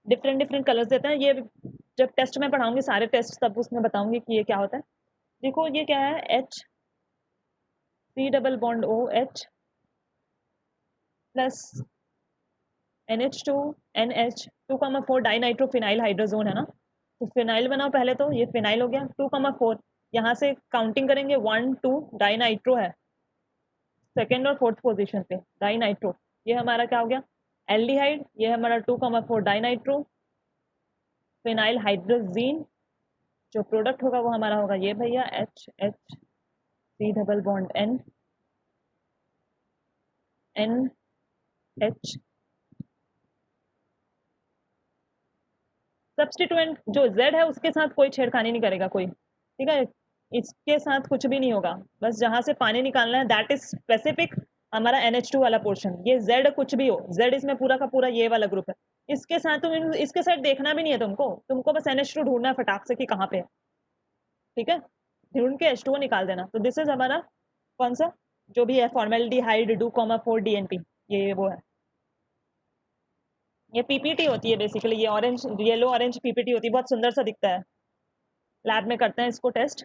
डिफरेंट डिफरेंट कलर्स देते हैं। ये जब टेस्ट में पढ़ाऊंगी सारे टेस्ट तब उसमें बताऊंगी कि ये क्या होता है। देखो ये क्या है, H C double bond O H plus NH2 NH 2,4 di nitrophenyl hydrazone है ना, तो फिनाइल बनाओ पहले, तो ये फिनाइल हो गया 2,4, यहाँ से काउंटिंग करेंगे 1 2 डाई नाइट्रो है सेकेंड और फोर्थ पोजीशन पे, डाई नाइट्रो, ये हमारा क्या हो गया एल्डिहाइड, ये हमारा 2,4 डाई नाइट्रो फिनाइल हाइड्रोजीन, जो प्रोडक्ट होगा वो हमारा होगा ये भैया H H C double bond N N H। Substituent जो Z है उसके साथ कोई छेड़खानी नहीं करेगा कोई, ठीक है, इसके साथ कुछ भी नहीं होगा, बस जहां से पानी निकालना है दैट इज स्पेसिफिक हमारा NH2 वाला पोर्शन, ये Z कुछ भी हो, Z इसमें पूरा का पूरा ये वाला ग्रुप है, इसके साथ तुम इसके साथ देखना भी नहीं है तुमको, तुमको बस NH2 ढूंढना है फटाक से कि कहाँ पे है, ठीक है, ढूंढ के H2O निकाल देना। तो दिस इज हमारा कौन सा जो भी है फॉर्मेल्डिहाइड 2,4 DNP, ये वो है, ये पीपीटी होती है बेसिकली, ये ऑरेंज येलो ऑरेंज पीपीटी होती है, बहुत सुंदर सा दिखता है, लैब में करते हैं इसको टेस्ट,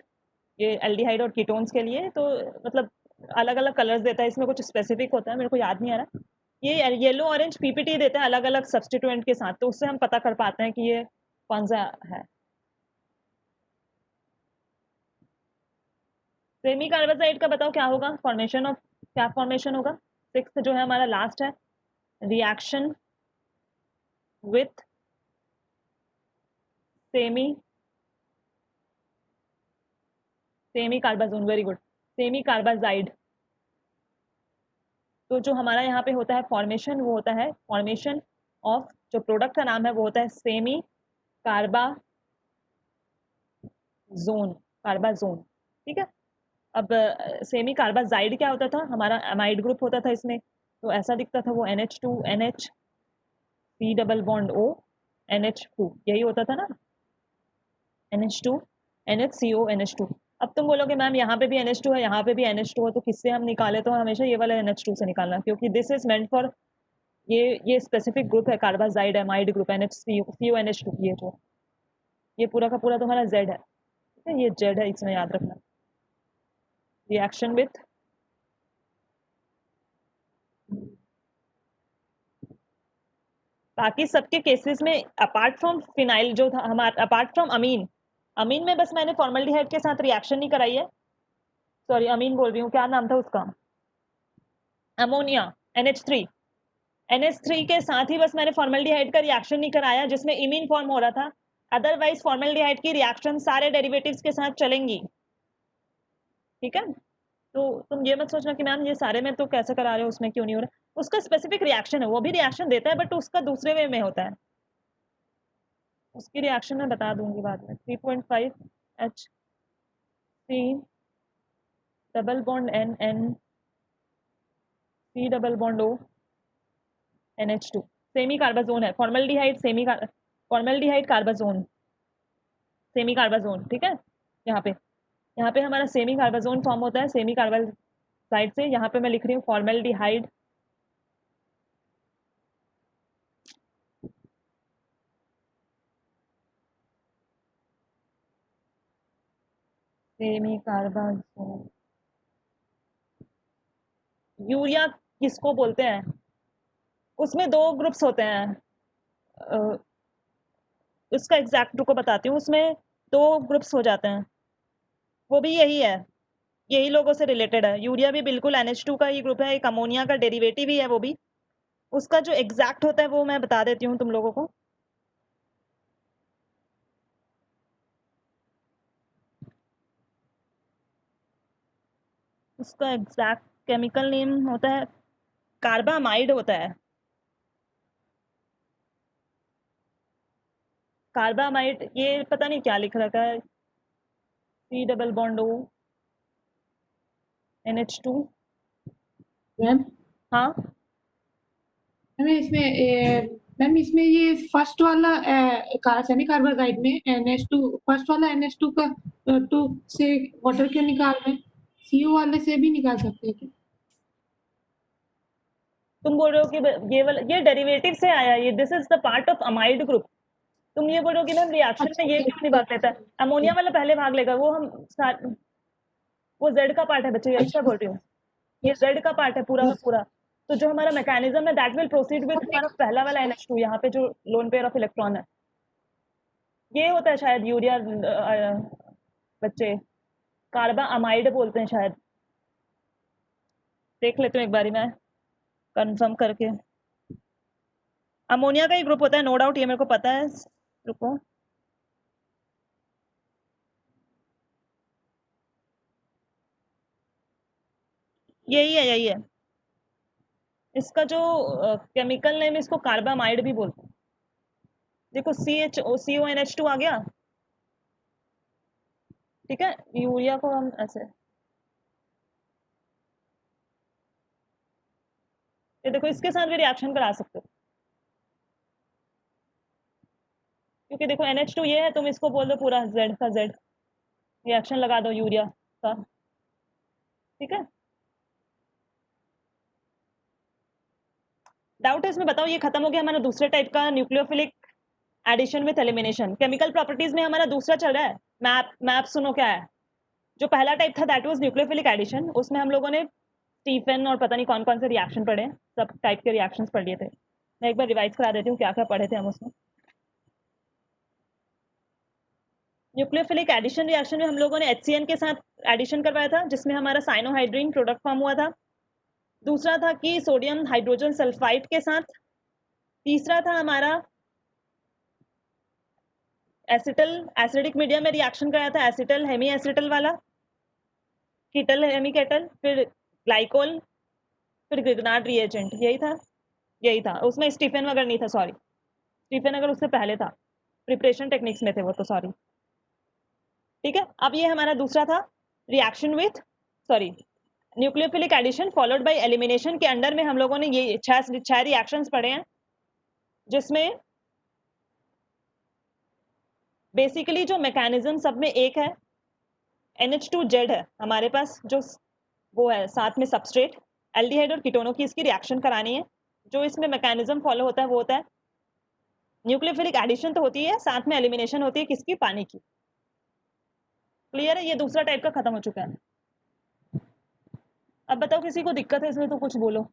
ये एल्डिहाइड और कीटोन्स के लिए, तो मतलब अलग अलग कलर्स देता है, इसमें कुछ स्पेसिफिक होता है मेरे को याद नहीं आ रहा, ये येलो ऑरेंज पीपीटी देता है अलग अलग सब्सटीट्यूएंट के साथ, तो उससे हम पता कर पाते हैं कि ये कौन सा है। सेमी कार्बाइड का बताओ क्या होगा फॉर्मेशन ऑफ, क्या फॉर्मेशन होगा, सिक्स्थ जो है हमारा लास्ट है, reaction with semi semicarbazone, very good, semicarbazide, तो जो हमारा यहाँ पे होता है फॉर्मेशन, वो होता है फॉर्मेशन ऑफ, जो प्रोडक्ट का नाम है वो होता है सेमी कार्बाजोन, कार्बाजोन, ठीक है। अब सेमी कार्बाजाइड क्या होता था, हमारा एमाइड ग्रुप होता था इसमें, तो ऐसा दिखता था वो NH2 NH C double bond O NH2, यही होता था ना, NH2 NHCO NH2। अब तुम बोलोगे मैम यहाँ पे भी NH2 है, यहाँ पे भी NH2 है, तो किससे हम निकाले, तो हमेशा ये वाला NH2 से निकालना, क्योंकि दिस इज मेंट फॉर, ये स्पेसिफिक ग्रुप है carbazide amide group NHCO NH2, ये जो ये पूरा का पूरा तुम्हारा Z है, ठीक है, ये Z है, इसमें याद रखना, रिएक्शन विथ बाकी सबके केसेस में अपार्ट फ्रॉम फिनाइल जो था हमारा, अपार्ट फ्रॉम अमीन, अमीन में बस मैंने फॉर्मल्डिहाइड के साथ रिएक्शन नहीं कराई है, सॉरी अमीन बोल रही हूँ, क्या नाम था उसका, अमोनिया NH3, NH3 के साथ ही बस मैंने फॉर्मल्डिहाइड का रिएक्शन नहीं कराया जिसमें इमीन फॉर्म हो रहा था, अदरवाइज फॉर्मल्डिहाइड की रिएक्शन सारे डेरिवेटिव्स के साथ चलेंगी, ठीक है। तो तुम ये मत सोचना कि मैम ये सारे में तो कैसे करा रहे हो, उसमें क्यों नहीं हो रहा, उसका स्पेसिफिक रिएक्शन है, वो भी रिएक्शन देता है बट उसका दूसरे वे में होता है, उसकी रिएक्शन मैं बता दूंगी बाद में। 3.5 HC double bond N N C double bond O NH2, semicarbazone है, formaldehyde semi, formaldehyde carbazone, semicarbazone, ठीक है। यहाँ पे हमारा सेमी कार्बाजोन फॉर्म होता है सेमी कार्बाजाइड से, यहाँ पे मैं लिख रही हूँ फॉर्मल्डिहाइड सेमी कार्बाजोन, यूरिया किसको बोलते हैं, उसमें दो ग्रुप्स होते हैं, उसका एग्जैक्ट रुको बताती हूँ, उसमें दो ग्रुप्स हो जाते हैं, वो भी यही है, यही लोगों से रिलेटेड है, यूरिया भी बिल्कुल NH2 का ही ग्रुप है, एक अमोनिया का डेरिवेटिव ही है वो भी, उसका जो एग्जैक्ट होता है वो मैं बता देती हूँ तुम लोगों को, उसका एग्जैक्ट केमिकल नेम होता है कार्बामाइड होता है, कार्बामाइड, ये पता नहीं क्या लिख रखा है, C double bond O NH2,
ma'am
हाँ
मैम इसमें ये फर्स्ट वाला सेमी कार्बाइड में NH2, फर्स्ट वाला NH2 का 2 से वाटर क्यों निकाल रहे हैं, CO वाले से भी निकाल सकते हैं क्या?
तुम बोल रहे हो कि ये वाला ये डेरिवेटिव से आया, ये this is the part of amide group, तुम ये बोलोगे ना रिएक्शन में
अच्छा
ये
ठीक
क्यों नहीं भाग लेता है, अमोनिया वाला पहले भाग लेगा, वो जेड का पार्ट है बच्चे, यही क्या
अच्छा
बोल रही हूँ, ये जेड का पार्ट है पूरा का
बस
पूरा। तो जो हमारा मैकेनिज्म है दैट विल प्रोसीड विथ हमारा पहला वाला NH2, यहाँ पे जो लोन पेयर ऑफ इलेक्ट्रॉन है, ये होता है शायद यूरिया, बच्चे कार्बा अमाइड बोलते हैं शायद, देख लेते हैं एक बारी मैं कंफर्म करके। अमोनिया का ही ग्रुप होता है नो डाउट, ये मेरे को पता है, रुको। यही है इसका जो केमिकल नेम, इसको कार्बामाइड भी बोलते हैं। देखो CONH2 आ गया, ठीक है, यूरिया को हम ऐसे, ये देखो इसके साथ भी रिएक्शन करा सकते हो, क्योंकि देखो NH2 ये है, तुम इसको बोल दो पूरा Z का Z, रिएक्शन लगा दो यूरिया का, ठीक है। डाउट है इसमें, बताओ, ये खत्म हो गया हमारा दूसरे टाइप का nucleophilic addition with elimination. Chemical properties में हमारा दूसरा चल रहा है मैप सुनो क्या है। जो पहला टाइप था दैट वाज न्यूक्लियोफिलिक एडिशन, उसमें हम लोगों ने स्टीफन और पता नहीं कौन कौन से रिएक्शन पढ़े, सब टाइप के रिएक्शंस पढ़ लिए थे। मैं एक बार रिवाइज करा देती हूँ क्या क्या पढ़े थे हम उसमें। न्यूक्लियोफिलिक एडिशन रिएक्शन में हम लोगों ने HCN के साथ एडिशन करवाया था, जिसमें हमारा साइनोहाइड्रीन प्रोडक्ट फॉर्म हुआ था। दूसरा था कि सोडियम हाइड्रोजन सल्फाइड के साथ। तीसरा था हमारा एसिडिक मीडियम में रिएक्शन कराया था, एसिटल हेमी एसिटल वाला, कीटल हेमी केटल, फिर ग्लाइकोल, फिर ग्रिग्नार्ड रिएजेंट, यही था उसमें स्टीफन वगैरह नहीं था, सॉरी, स्टीफन अगर उससे पहले था, प्रिपरेशन टेक्निक्स में थे वो तो, सॉरी। ठीक है, अब ये हमारा दूसरा था reaction with, sorry, nucleophilic addition followed by elimination के अंडर में हम लोगों ने ये छह रिएक्शंस पढ़े हैं, जिसमें बेसिकली जो मैकेनिज्म सब में एक है, NH2Z है हमारे पास, जो वो है साथ में सबस्ट्रेट, एल्डिहाइड और कीटोनों की इसकी रिएक्शन करानी है। जो इसमें मैकेनिज्म फॉलो होता है वो होता है न्यूक्लियोफिलिक एडिशन तो होती है, साथ में एलिमिनेशन होती है किसकी, पानी की। क्लियर है, ये दूसरा टाइप का खत्म हो चुका है। अब बताओ किसी को दिक्कत है इसमें तो कुछ बोलो।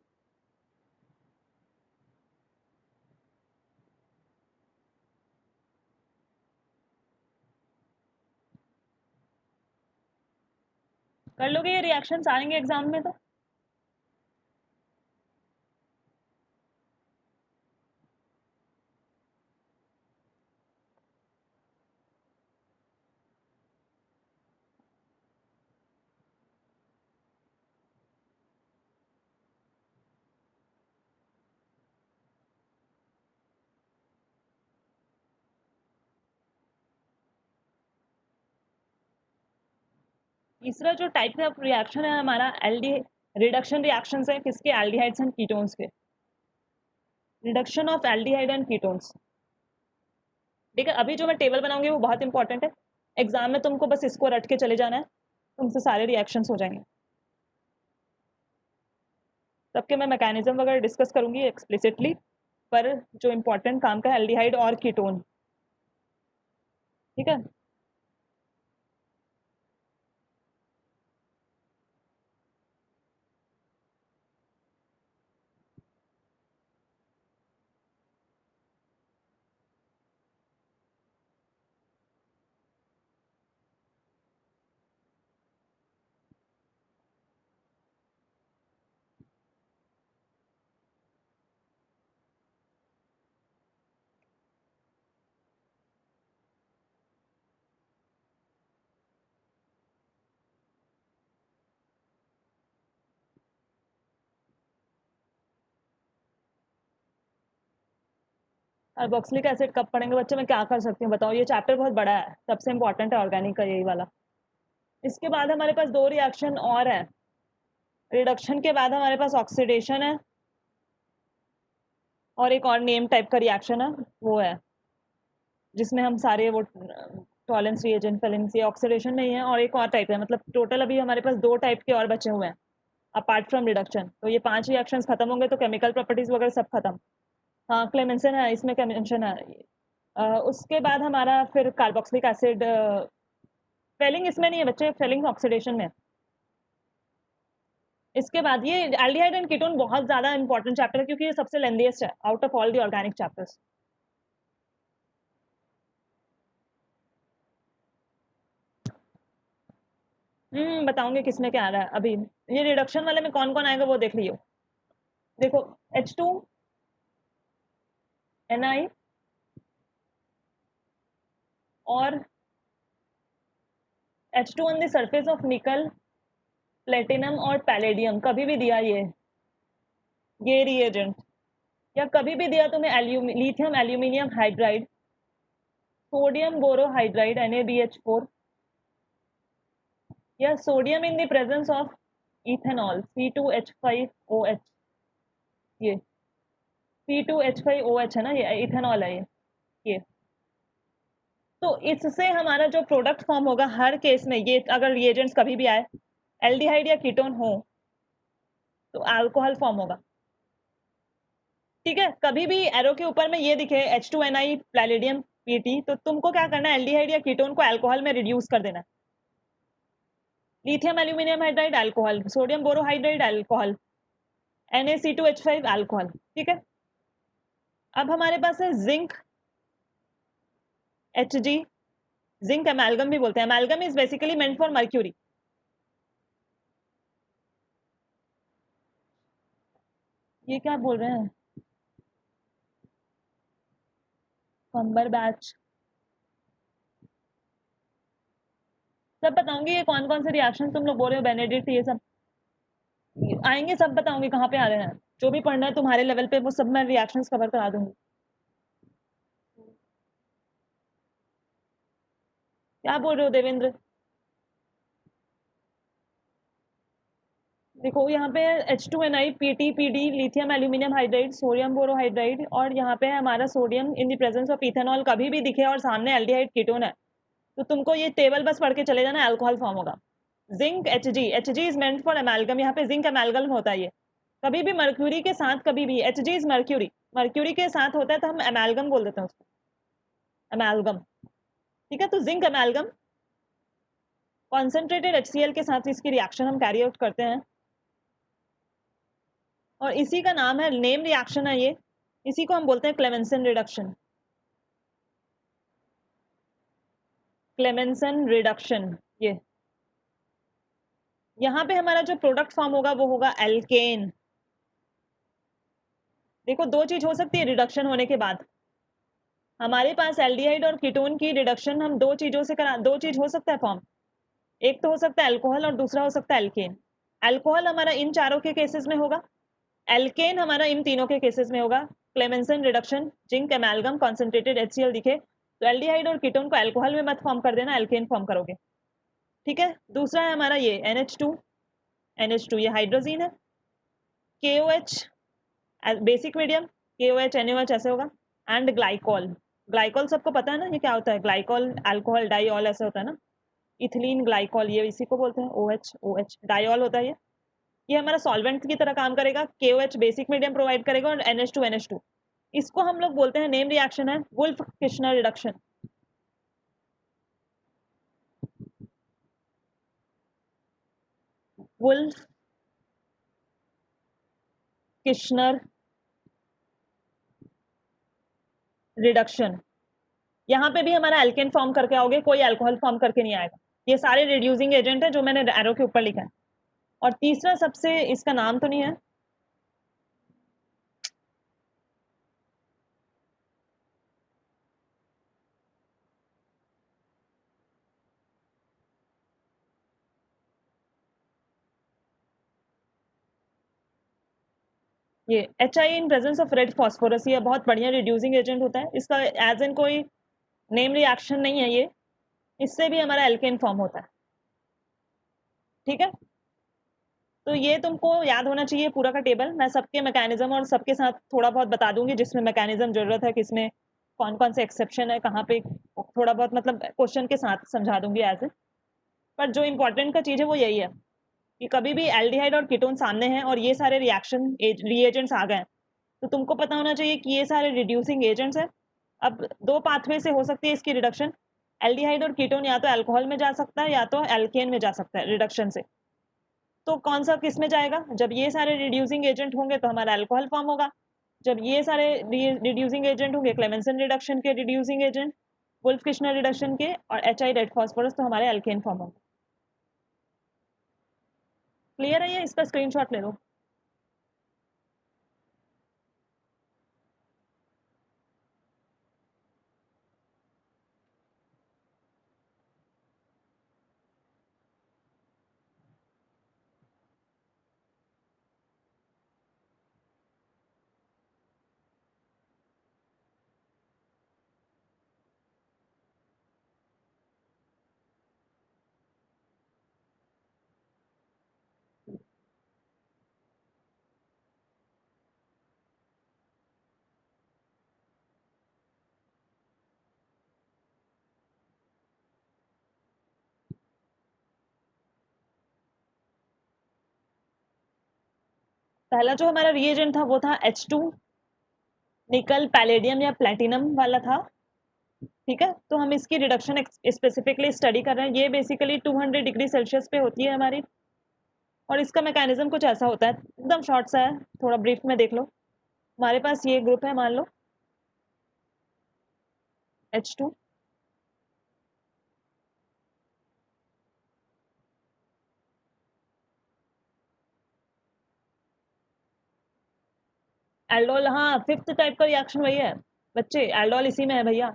कर लोगे, ये रिएक्शंस आएंगे एग्जाम में तो। तीसरा जो टाइप का रिएक्शन है हमारा एल्डी रिडक्शन रिएक्शन है किसके, एल्डिहाइड्स एंड कीटोन्स के, reduction of aldehyde and ketones. ठीक है, अभी जो मैं टेबल बनाऊंगी वो बहुत इंपॉर्टेंट है, एग्जाम में तुमको बस इसको रट के चले जाना है, तुमसे सारे रिएक्शंस हो जाएंगे। सबके मैं मैकेनिज्म वगैरह डिस्कस करूंगी एक्सप्लिसिटली, पर जो इंपॉर्टेंट काम का है एल्डिहाइड और कीटोन, ठीक है। कार्बोक्सिलिक एसिड कब पढ़ेंगे बच्चे, मैं क्या कर सकती हूँ बताओ, ये चैप्टर बहुत बड़ा है, सबसे इंपॉर्टेंट है ऑर्गेनिक का यही वाला। इसके बाद हमारे पास दो रिएक्शन और है, रिडक्शन के बाद हमारे पास ऑक्सीडेशन है, और एक और नेम टाइप का रिएक्शन है वो है, जिसमें हम सारे वो टॉलेंस रिएजेंट फिल्म्स, ये ऑक्सीडेशन नहीं है, और एक और टाइप है, मतलब टोटल अभी हमारे पास दो टाइप के और बचे हुए हैं अपार्ट फ्रॉम रिडक्शन। तो ये 5 रिएक्शंस खत्म होंगे तो केमिकल प्रॉपर्टीज वगैरह सब खत्म। हाँ क्लेमेंसन है इसमें, क्या मेंशन है, उसके बाद हमारा फिर कार्बोक्सिलिक एसिड, फेलिंग इसमें नहीं है बच्चे, फेलिंग ऑक्सीडेशन में। इसके बाद ये एल्डिहाइड एंड कीटोन बहुत ज़्यादा इंपॉर्टेंट चैप्टर है, क्योंकि ये सबसे लेंथीएस्ट है out of all the organic chapters. बताऊंगी किसमें क्या आ रहा है अभी। ये रिडक्शन वाले में कौन कौन आएगा वो देख लियो। देखो H2Ni और H2 on the surface of निकल, प्लेटिनम और पैलेडियम, कभी भी दिया ये रिएजेंट, या कभी भी दिया तुम्हें lithium aluminium hydride, sodium borohydride NaBH4, या sodium in the presence of ethanol C2H5OH, ये C2H5OH है ना, ये इथेनॉल है ये। तो इससे हमारा जो प्रोडक्ट फॉर्म होगा हर केस में, ये अगर रिएजेंट्स कभी भी आए, एल्डिहाइड या कीटोन हो, तो अल्कोहल फॉर्म होगा। ठीक है, कभी भी एरो के ऊपर में ये दिखे H2Ni पैलेडियम Pt, तो तुमको क्या करना है, एल्डिहाइड या कीटोन को अल्कोहल में रिड्यूस कर देना। Lithium aluminium hydride alcohol, sodium borohydride alcohol, NaC2H5 alcohol. ठीक है, अब हमारे पास है जिंक Hg, जिंक अमेल्गम भी बोलते हैं। Amalgam is basically meant for mercury. ये क्या बोल रहे हैं, कंबर बैच, सब बताऊंगी ये कौन कौन से रिएक्शन तुम लोग बोल रहे हो, बेनेडिक्ट, ये सब आएंगे, सब बताऊंगी कहाँ पे आ रहे हैं। जो भी पढ़ना है तुम्हारे लेवल पे वो सब मैं रिएक्शंस कवर करा दूंगी। क्या बोल रहे हो देवेंद्र? देखो यहाँ पे H2Ni PTPD, lithium aluminium hydride, sodium borohydride, और यहाँ पे है हमारा sodium in the presence of ethanol. कभी भी दिखे और सामने एल्डिहाइड कीटोन है, तो तुमको ये टेबल बस पढ़ के चले जाना, अल्कोहल फॉर्म होगा। Zinc Hg is meant for amalgam, यहाँ पे जिंक अमेल्गम होता है। ये कभी भी मर्क्यूरी के साथ, कभी भी Hg इज मर्क्यूरी, मर्क्यूरी के साथ होता है तो हम अमेल्गम बोल देते हैं उसको, अमेल्गम। ठीक है, तो जिंक अमेल्गम कॉन्सेंट्रेटेड HCl के साथ इसकी रिएक्शन हम कैरी आउट करते हैं, और इसी का नाम है, नेम रिएक्शन है ये, इसी को हम बोलते हैं क्लेमेंसन रिडक्शन। Clemmensen reduction. ये यहाँ पे हमारा जो प्रोडक्ट फॉर्म होगा वो होगा एल्केन। देखो दो चीज हो सकती है रिडक्शन होने के बाद, हमारे पास एल्डिहाइड और कीटोन की रिडक्शन हम दो चीजों से करा, दो चीज हो सकता है फॉर्म, एक तो हो सकता है अल्कोहल और दूसरा हो सकता है एल्केन। अल्कोहल हमारा इन चारों के केसेस में होगा, एल्केन हमारा इन तीनों के केसेस में होगा। Clemmensen reduction, zinc amalgam, concentrated HCl दिखे तो एल्डिहाइड और कीटोन को अल्कोहल में मत फॉर्म कर देना, एल्केन फॉर्म करोगे। ठीक है, दूसरा है हमारा ये NH2 ये हाइड्रोजीन है, KOH basic medium, KOH NaOH ऐसे होगा, एंड ग्लाइकॉल। ग्लाइकॉल सबको पता है ना ये क्या होता है, ग्लाइकॉल अल्कोहल डाइऑल ऐसे होता है ना, इथिलीन ग्लाइकॉल, ये इसी को बोलते हैं, OH डाइऑल होता है ये हमारा सॉल्वेंट की तरह काम करेगा। KOH बेसिक मीडियम प्रोवाइड करेगा, और NH2 इसको हम लोग बोलते हैं, नेम रिएक्शन है Wolff Kishner reduction. Wolff Kishner reduction. यहाँ पे भी हमारा एल्केन फॉर्म करके आओगे, कोई अल्कोहल फॉर्म करके नहीं आएगा। ये सारे रिड्यूसिंग एजेंट है जो मैंने एरो के ऊपर लिखा है। और तीसरा सबसे, इसका नाम तो नहीं है, ये HI in presence of red phosphorus, ये बहुत बढ़िया रिड्यूसिंग एजेंट होता है। इसका एज इन कोई नेम रिएक्शन नहीं है ये, इससे भी हमारा एल्केन फॉर्म होता है। ठीक है, तो ये तुमको याद होना चाहिए पूरा का टेबल। मैं सबके मैकेनिज्म और सबके साथ थोड़ा बहुत बता दूंगी, जिसमें मैकेनिज्म जरूरत है, किसमें कौन कौन से एक्सेप्शन है, कहाँ पे थोड़ा बहुत मतलब क्वेश्चन के साथ समझा दूंगी एज ए। पर जो इंपॉर्टेंट का चीज़ है वो यही है कि कभी भी एल्डिहाइड और कीटोन सामने हैं और ये सारे रिएक्शन रिएजेंट्स आ गए हैं, तो तुमको पता होना चाहिए कि ये सारे रिड्यूसिंग एजेंट्स हैं, अब 2 पाथवे से हो सकती है इसकी रिडक्शन। एल्डिहाइड और कीटोन या तो अल्कोहल में जा सकता है या तो एल्केन में जा सकता है रिडक्शन से। तो कौन सा किस में जाएगा? जब ये सारे रिड्यूसिंग एजेंट होंगे तो हमारा अल्कोहल फॉर्म होगा। जब ये सारे रिड्यूसिंग एजेंट होंगे, क्लेमेंसन रिडक्शन के reducing agent, Wolff Kishner reduction के और HI रेड फॉस्फोरस, तो हमारे अल्केन फॉर्म होंगे। क्लियर है ये? इसका स्क्रीनशॉट ले लो। पहला जो हमारा रिएजेंट था वो था H2 निकल पैलेडियम या प्लेटिनम वाला था। ठीक है, तो हम इसकी रिडक्शन स्पेसिफिकली स्टडी कर रहे हैं। ये बेसिकली 200 डिग्री सेल्सियस पे होती है हमारी, और इसका मैकेनिज्म कुछ ऐसा होता है, एकदम शॉर्ट सा है, थोड़ा ब्रीफ में देख लो। हमारे पास ये ग्रुप है, मान लो H2, एल्डोल। हाँ, फिफ्थ टाइप का रिएक्शन वही है बच्चे, एल्डोल इसी में है भैया।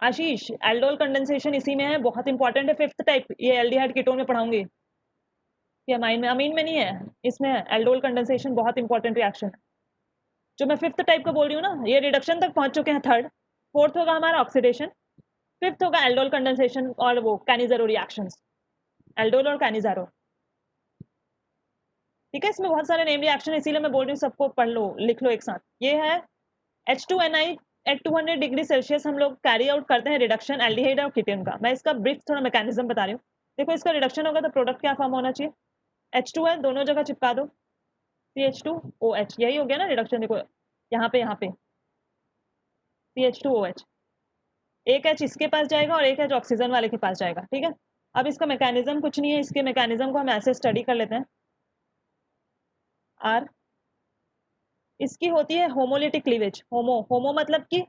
आशीष, एल्डोल कंडेंसेशन इसी में है, बहुत इंपॉर्टेंट है फिफ्थ टाइप। ये एल्डिहाइड कीटोन में पढ़ाऊंगी, ये अमीन में नहीं है, इसमें है। एल्डोल कंडेंसेशन बहुत इंपॉर्टेंट रिएक्शन है। जो मैं फिफ्थ टाइप का बोल रही हूँ ना, ये रिडक्शन तक पहुंच चुके हैं, थर्ड। फोर्थ होगा हमारा ऑक्सीडेशन, फिफ्थ होगा एल्डोल कंडेंसेशन और वो कैनिजारो रिएक्शंस, एल्डोल और कैनिजारो। ठीक है, इसमें बहुत सारे नेम रिएक्शन, इसीलिए मैं बोल रही हूँ सबको पढ़ लो, लिख लो एक साथ। ये है H2Ni एट 200 डिग्री सेल्सियस हम लोग कैरी आउट करते हैं रिडक्शन एल्डिहाइड और कीटोन का। मैं इसका ब्रीफ थोड़ा मैकेनिज्म बता रही हूँ। देखो, इसका रिडक्शन होगा तो प्रोडक्ट क्या फॉर्म होना चाहिए? H2 है, दोनों जगह चिपका दो, CH2OH, यही हो गया ना रिडक्शन। देखो यहाँ पे CH2OH, एक H इसके पास जाएगा और एक H ऑक्सीजन वाले के पास जाएगा। ठीक है, अब इसका मैकेनिज्म कुछ नहीं है, इसके मैकेनिज्म को हम ऐसे स्टडी कर लेते हैं। आर, इसकी होती है होमोलिटिक क्लीवेज। होमो मतलब कि